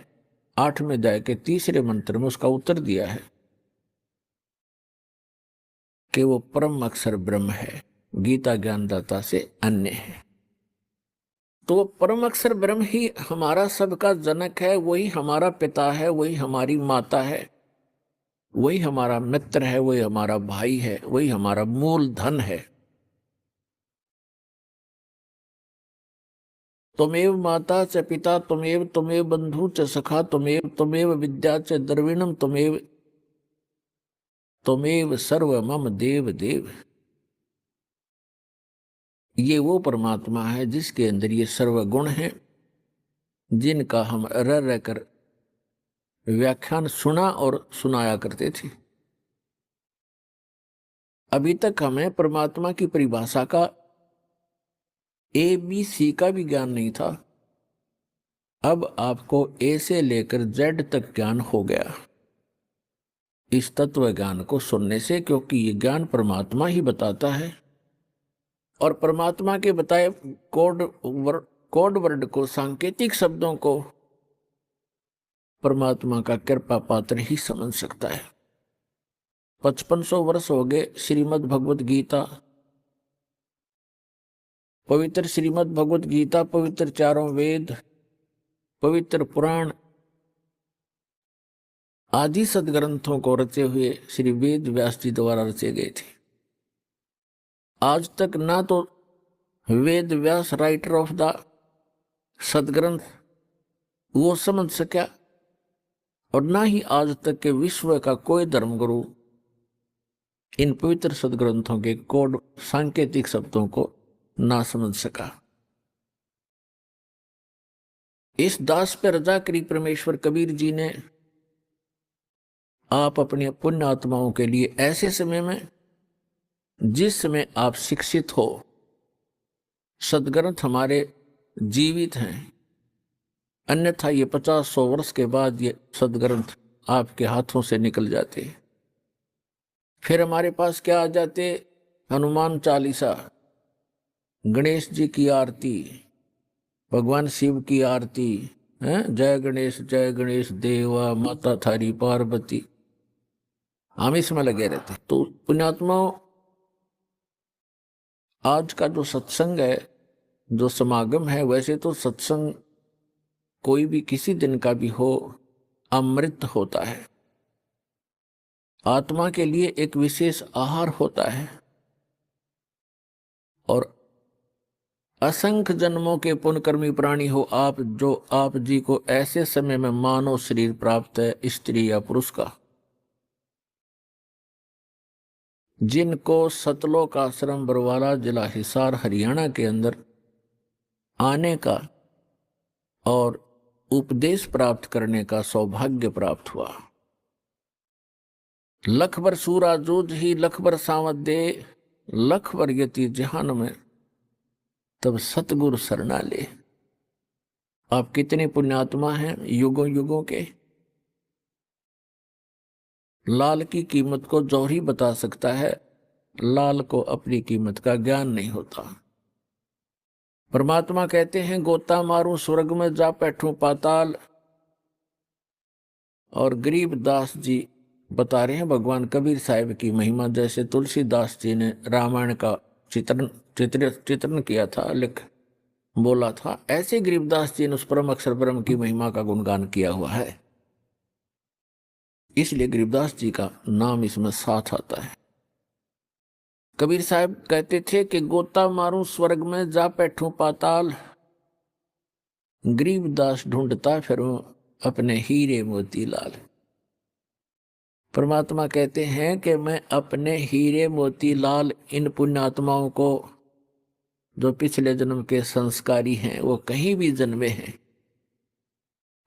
8वें अध्याय के 3रे मंत्र में उसका उत्तर दिया है कि वो परम अक्षर ब्रह्म है, गीता ज्ञानदाता से अन्य है। तो वो परम अक्षर ब्रह्म ही हमारा सबका जनक है, वही हमारा पिता है, वही हमारी माता है, वही हमारा मित्र है, वही हमारा भाई है, वही हमारा मूल धन है। त्वमेव माता च पिता त्वमेव, त्वमेव बंधु च सखा त्वमेव, त्वमेव विद्या च द्रविणम त्वमेव, त्वमेव सर्व मम देव देव। ये वो परमात्मा है जिसके अंदर ये सर्व गुण हैं, जिनका हम रह कर व्याख्यान सुना और सुनाया करते थे। अभी तक हमें परमात्मा की परिभाषा का ABC का भी ज्ञान नहीं था। अब आपको A से लेकर Z तक ज्ञान हो गया इस तत्व ज्ञान को सुनने से, क्योंकि ये ज्ञान परमात्मा ही बताता है। और परमात्मा के बताए कोड वर्ड को, सांकेतिक शब्दों को परमात्मा का कृपा पात्र ही समझ सकता है। 5500 वर्ष हो गए श्रीमद् भगवत गीता, पवित्र श्रीमद् भगवत गीता, पवित्र चारों वेद, पवित्र पुराण आदि सदग्रंथों को रचे हुए श्री वेद व्यास जी द्वारा रचे गए थे। आज तक ना तो Ved Vyas writer of the सदग्रंथ वो समझ सका, और ना ही आज तक के विश्व का कोई धर्मगुरु इन पवित्र सदग्रंथों के कोड सांकेतिक शब्दों को ना समझ सका। इस दास पर रजा करी परमेश्वर कबीर जी ने आप अपने पुण्य आत्माओं के लिए ऐसे समय में, जिस समय आप शिक्षित हो, सदग्रंथ हमारे जीवित हैं, अन्यथा ये 50-100 वर्ष के बाद ये सदग्रंथ आपके हाथों से निकल जाते। फिर हमारे पास क्या आ जाते? हनुमान चालीसा, गणेश जी की आरती, भगवान शिव की आरती है, जय गणेश देवा माता थारी पार्वती, हम इसमें लगे रहते। तो पुण्यात्माओं, आज का जो सत्संग है, जो समागम है, वैसे तो सत्संग कोई भी किसी दिन का भी हो, अमृत होता है, आत्मा के लिए एक विशेष आहार होता है। और असंख्य जन्मों के पुण्यकर्मी प्राणी हो आप, जो आप जी को ऐसे समय में मानव शरीर प्राप्त है, स्त्री या पुरुष का, जिनको सतलोक आश्रम बरवाला जिला हिसार हरियाणा के अंदर आने का और उपदेश प्राप्त करने का सौभाग्य प्राप्त हुआ। लख बर सूरा जूझ ही लख बर सावत दे, लख बर यति जहान में तब सतगुरु शरणा ले। आप कितने पुण्यात्मा हैं युगों युगों के। लाल की कीमत को जौहरी बता सकता है, लाल को अपनी कीमत का ज्ञान नहीं होता। परमात्मा कहते हैं गोता मारूं स्वर्ग में जा बैठूं पाताल, और गरीबदास जी बता रहे हैं भगवान कबीर साहिब की महिमा। जैसे तुलसीदास जी ने रामायण का चित्रण किया था, लिख बोला था, ऐसे गरीबदास जी ने उस परम अक्षर ब्रह्म की महिमा का गुणगान किया हुआ है। इसलिए गरीबदास जी का नाम इसमें साथ आता है। कबीर साहब कहते थे कि गोता मारूं स्वर्ग में जा बैठूं पाताल, गरीबदास ढूंढता फिरूं अपने हीरे मोती लाल। परमात्मा कहते हैं कि मैं अपने हीरे मोती लाल इन पुण्यात्माओं को, जो पिछले जन्म के संस्कारी हैं, वो कहीं भी जन्मे हैं,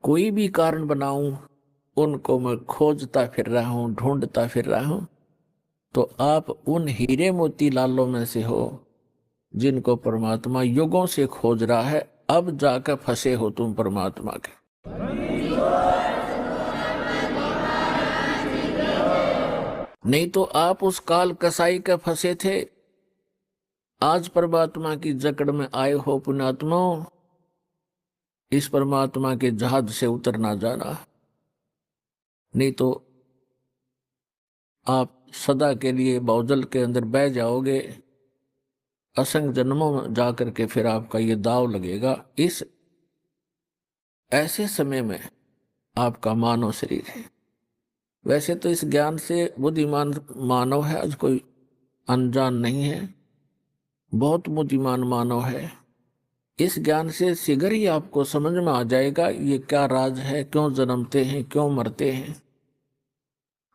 कोई भी कारण बनाऊं, उनको मैं खोजता फिर रहा हूं, ढूंढता फिर रहा हूं। तो आप उन हीरे मोती लालों में से हो, जिनको परमात्मा युगों से खोज रहा है। अब जाकर फंसे हो तुम परमात्मा के। नहीं तो आप उस काल कसाई के फंसे थे, आज परमात्मा की जकड़ में आए हो पुण्यात्माओं। इस परमात्मा के जहाज से उतर ना जाना, नहीं तो आप सदा के लिए बाउजल के अंदर बह जाओगे। असंख्य जन्मों में जाकर के फिर आपका ये दाव लगेगा। इस ऐसे समय में आपका मानव शरीर है। वैसे तो इस ज्ञान से बुद्धिमान मानव है, आज कोई अनजान नहीं है, बहुत बुद्धिमान मानव है। इस ज्ञान से शीघ्र ही आपको समझ में आ जाएगा ये क्या राज है, क्यों जन्मते हैं, क्यों मरते हैं।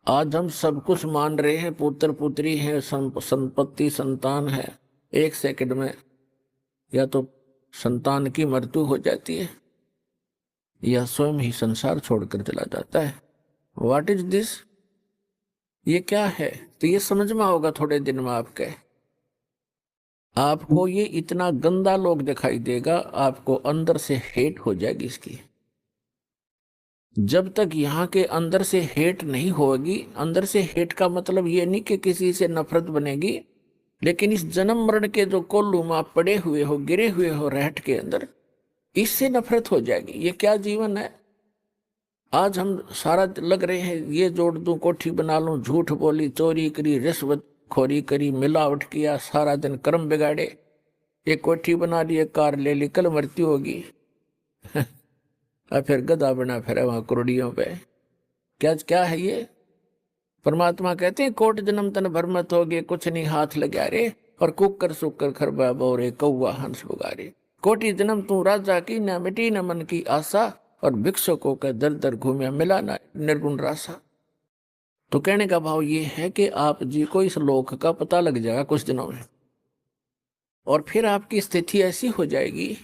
आज हम सब कुछ मान रहे हैं, पुत्र पुत्री है, संपत्ति संतान है, एक सेकंड में या तो संतान की मृत्यु हो जाती है, या स्वयं ही संसार छोड़कर चला जाता है। व्हाट इज दिस, ये क्या है? तो ये समझ में होगा थोड़े दिन में आपके। आपको ये इतना गंदा लोग दिखाई देगा, आपको अंदर से हेट हो जाएगी इसकी। जब तक यहाँ के अंदर से हेट नहीं होगी, अंदर से हेट का मतलब ये नहीं कि किसी से नफरत बनेगी, लेकिन इस जन्म मरण के जो कोल्लू में आप पड़े हुए हो, गिरे हुए हो रहट के अंदर, इससे नफरत हो जाएगी। ये क्या जीवन है? आज हम सारा लग रहे हैं ये जोड़ दूं, कोठी बना लूं, झूठ बोली, चोरी करी, रिश्वत खोरी करी, मिलावट किया, सारा दिन कर्म बिगाड़े, एक कोठी बना ली, एक कार ले ली, कल मृत्यु होगी। और फिर गधा बना फिर वहां कुरड़ियों पे। क्या क्या है ये? परमात्मा कहते हैं कोट जन्म तन भर मत हो गए, कुछ नहीं हाथ लगा रे, और कुकर सुकर खरबा बोरे, कौआ हंस बुगारे। कोटि जन्म तू राजा की, न मिटी न मन की आशा, और भिक्षुकों का दर दर घूमिया, मिला ना निर्गुण रासा। तो कहने का भाव ये है कि आप जी को इस लोक का पता लग जाएगा कुछ दिनों में, और फिर आपकी स्थिति ऐसी हो जाएगी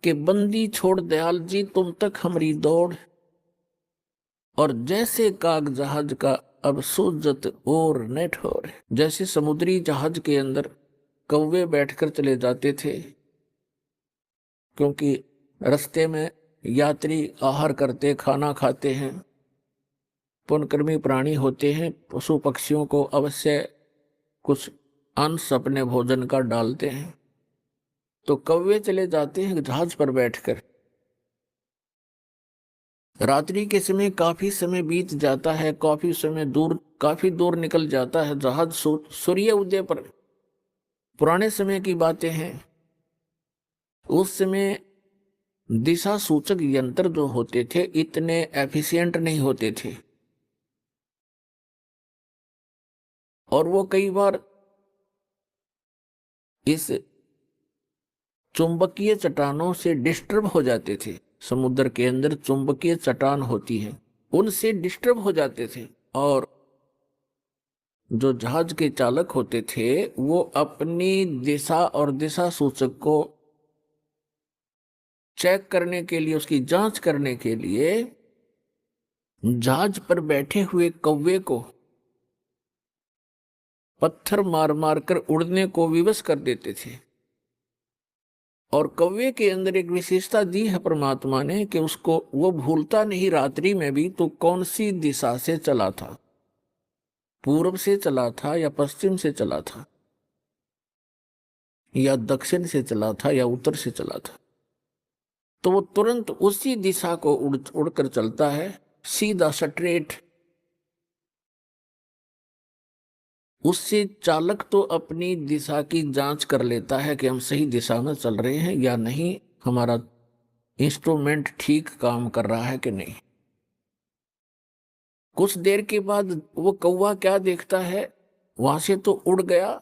कि बंदी छोड़ दयाल जी तुम तक हमारी दौड़, और जैसे काग जहाज का अब सूजत और नेट हो। जैसे समुद्री जहाज के अंदर कौवे बैठकर चले जाते थे, क्योंकि रास्ते में यात्री आहार करते, खाना खाते हैं, पुण्यकर्मी प्राणी होते हैं, पशु पक्षियों को अवश्य कुछ अंश अपने भोजन का डालते हैं। तो कौवे चले जाते हैं जहाज पर बैठकर। रात्रि के समय काफी समय बीत जाता है, काफी दूर निकल जाता है जहाज। सूर्य उदय पर, पुराने समय की बातें हैं। उस समय दिशा सूचक यंत्र जो होते थे इतने एफिशिएंट नहीं होते थे, और वो कई बार इस चुंबकीय चट्टानों से डिस्टर्ब हो जाते थे। समुद्र के अंदर चुंबकीय चट्टान होती है, उनसे डिस्टर्ब हो जाते थे, और जो जहाज के चालक होते थे वो अपनी दिशा और दिशा सूचक को चेक करने के लिए, उसकी जांच करने के लिए जहाज पर बैठे हुए कौवे को पत्थर मार मार कर उड़ने को विवश कर देते थे। और कौवे के अंदर एक विशेषता दी है परमात्मा ने कि उसको वो भूलता नहीं, रात्रि में भी तो कौन सी दिशा से चला था, पूर्व से चला था या पश्चिम से चला था, या दक्षिण से चला था या उत्तर से चला था। तो वो तुरंत उसी दिशा को उड़कर चलता है, सीधा स्ट्रेट। उससे चालक तो अपनी दिशा की जांच कर लेता है कि हम सही दिशा में चल रहे हैं या नहीं, हमारा इंस्ट्रूमेंट ठीक काम कर रहा है कि नहीं। कुछ देर के बाद वो कौवा क्या देखता है, वहां से तो उड़ गया,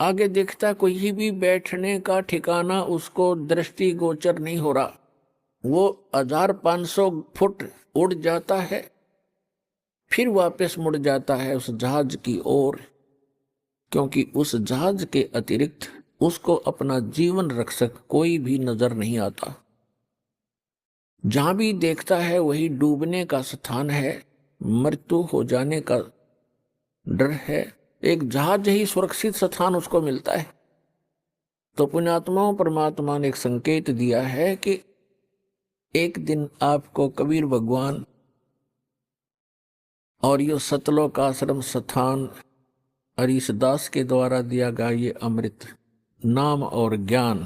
आगे देखता कोई भी बैठने का ठिकाना उसको दृष्टि गोचर नहीं हो रहा। वो 1500 फुट उड़ जाता है, फिर वापस मुड़ जाता है उस जहाज की ओर, क्योंकि उस जहाज के अतिरिक्त उसको अपना जीवन रक्षक कोई भी नजर नहीं आता। जहां भी देखता है वही डूबने का स्थान है, मृत्यु हो जाने का डर है। एक जहाज ही सुरक्षित स्थान उसको मिलता है। तो पुण्यात्माओं, परमात्मा ने एक संकेत दिया है कि एक दिन आपको कबीर भगवान और ये सतलोक आश्रम स्थान हरीश दास के द्वारा दिया गया ये अमृत नाम और ज्ञान,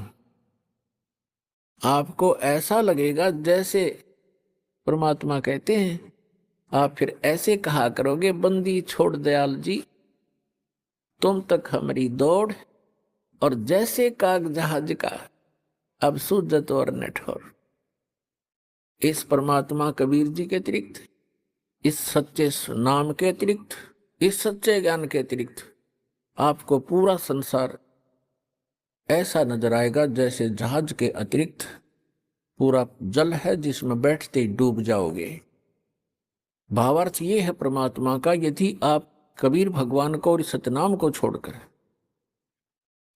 आपको ऐसा लगेगा जैसे परमात्मा कहते हैं, आप फिर ऐसे कहा करोगे, बंदी छोड़ दयाल जी तुम तक हमारी दौड़, और जैसे काग जहाज का अब सूजत और नठौर। इस परमात्मा कबीर जी के अतिरिक्त, इस सच्चे नाम के अतिरिक्त, इस सच्चे ज्ञान के अतिरिक्त आपको पूरा संसार ऐसा नजर आएगा जैसे जहाज के अतिरिक्त पूरा जल है जिसमें बैठते ही डूब जाओगे। भावार्थ ये है परमात्मा का, यदि आप कबीर भगवान को और सतनाम को छोड़कर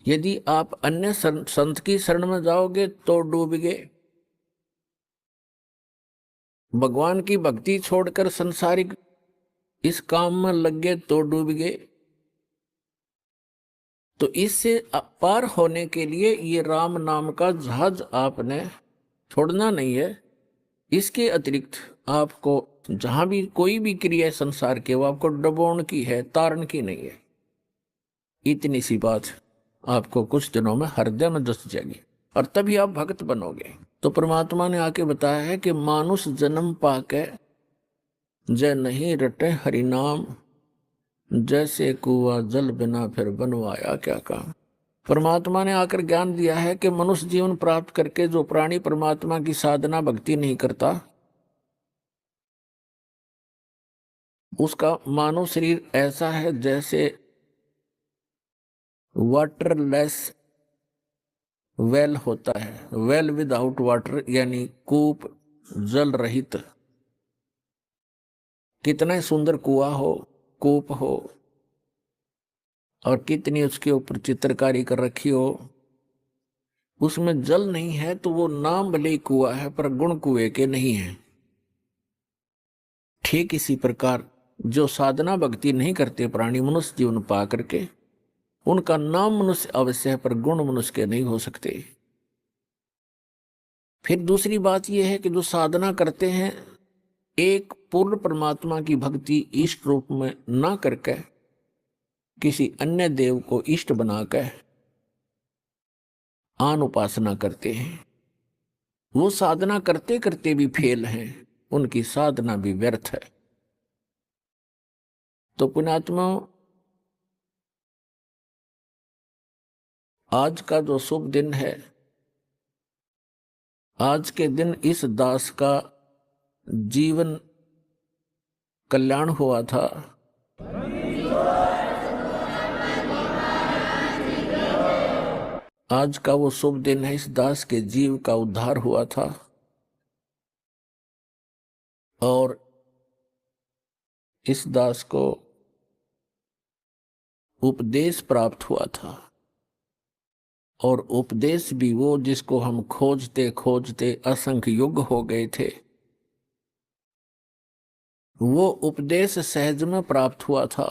यदि आप अन्य संत की शरण में जाओगे तो डूब गए, भगवान की भक्ति छोड़कर संसारिक इस काम में लग गए तो डूब गए। तो इससे पार होने के लिए ये राम नाम का जहाज आपने छोड़ना नहीं है। इसके अतिरिक्त आपको जहां भी कोई भी क्रिया है संसार के, वो आपको डुबोने की है, तारण की नहीं है। इतनी सी बात आपको कुछ दिनों में हृदय में धस जाएगी और तभी आप भक्त बनोगे। तो परमात्मा ने आके बताया है कि मानुष जन्म पाके जय नहीं रटे हरि नाम, जैसे कुआ जल बिना फिर बनवाया क्या काम। परमात्मा ने आकर ज्ञान दिया है कि मनुष्य जीवन प्राप्त करके जो प्राणी परमात्मा की साधना भक्ति नहीं करता, उसका मानव शरीर ऐसा है जैसे वाटरलेस वेल होता है। वेल विदाउट वाटर यानी कूप जल रहित। कितना ही सुंदर कुआं हो, कूप हो और कितनी उसके ऊपर चित्रकारी कर रखी हो, उसमें जल नहीं है तो वो नाम भले ही कुआं है पर गुण कुएं के नहीं है। ठीक इसी प्रकार जो साधना भक्ति नहीं करते प्राणी मनुष्य जीवन पा करके, उनका नाम मनुष्य अवश्य है पर गुण मनुष्य के नहीं हो सकते। फिर दूसरी बात यह है कि जो साधना करते हैं एक पूर्ण परमात्मा की भक्ति इष्ट रूप में ना करके किसी अन्य देव को इष्ट बनाकर आन उपासना करते हैं, वो साधना करते करते भी फेल हैं, उनकी साधना भी व्यर्थ है। तो पुण्यात्मा, आज का जो शुभ दिन है, आज के दिन इस दास का जीवन कल्याण हुआ था। आज का वो शुभ दिन है, इस दास के जीव का उद्धार हुआ था और इस दास को उपदेश प्राप्त हुआ था। और उपदेश भी वो जिसको हम खोजते खोजते असंख्य युग हो गए थे, वो उपदेश सहज में प्राप्त हुआ था।